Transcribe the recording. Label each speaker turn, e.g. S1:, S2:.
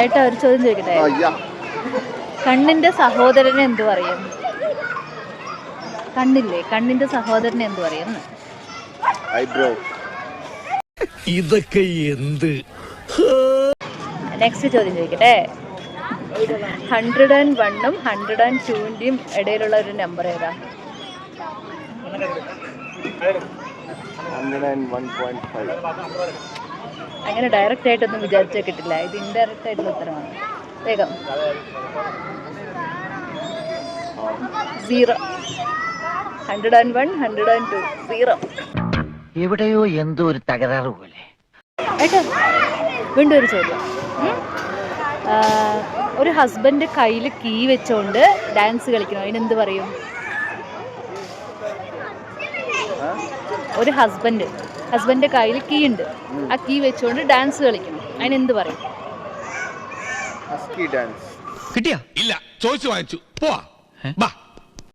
S1: ഏട്ടാ ഒരു ചോദ്യം ചോദിക്കട്ടെ? കണ്ണിന്റെ സഹോദരനെ എന്തു പറയും? കണ്ണില്ലേ, കണ്ണിന്റെ സഹോദരനെ എന്തു പറയും?
S2: ഐബ്രോ.
S3: ഇതൊക്കെ എന്ത്?
S1: നെക്സ്റ്റ് ചോദ്യം ചോദിക്കട്ടെ? 101-ഉം 102-ന്റെയും ഇടയിലുള്ള ഒരു നമ്പർ ഏതാ?
S2: 101.5.
S1: അങ്ങനെ ഡയറക്റ്റ് ആയിട്ടൊന്നും വിചാരിച്ചാൽ കിട്ടില്ല. ഇത് ഇൻഡയറക്റ്റ് ആയിട്ടുള്ള ഉത്തരമാണ്. വേഗം. 0. 101, 102, 0.
S4: എവിടെയോ എന്തോ ഒരു തകരാറ് പോലെ.
S1: ഏട്ടാ വീണ്ടും ഒരു ചോദ്യം. ഒരു ഹസ്ബൻഡ് കയ്യിൽ കീ വെച്ചോണ്ട് ഡാൻസ് കളിക്കണം, അതിനെന്ത് പറയും? ഒരു ഹസ്ബൻഡ് കയ്യിൽ കീ ഉണ്ട്, ആ കീ വെച്ചോണ്ട് ഡാൻസ് കളിക്കണം, അതിനെന്ത് പറയും?
S2: Husky dance.
S3: കിട്ടിയാ? ഇല്ല, ചോദിച്ചു വാങ്ങിച്ചു. പോവാ.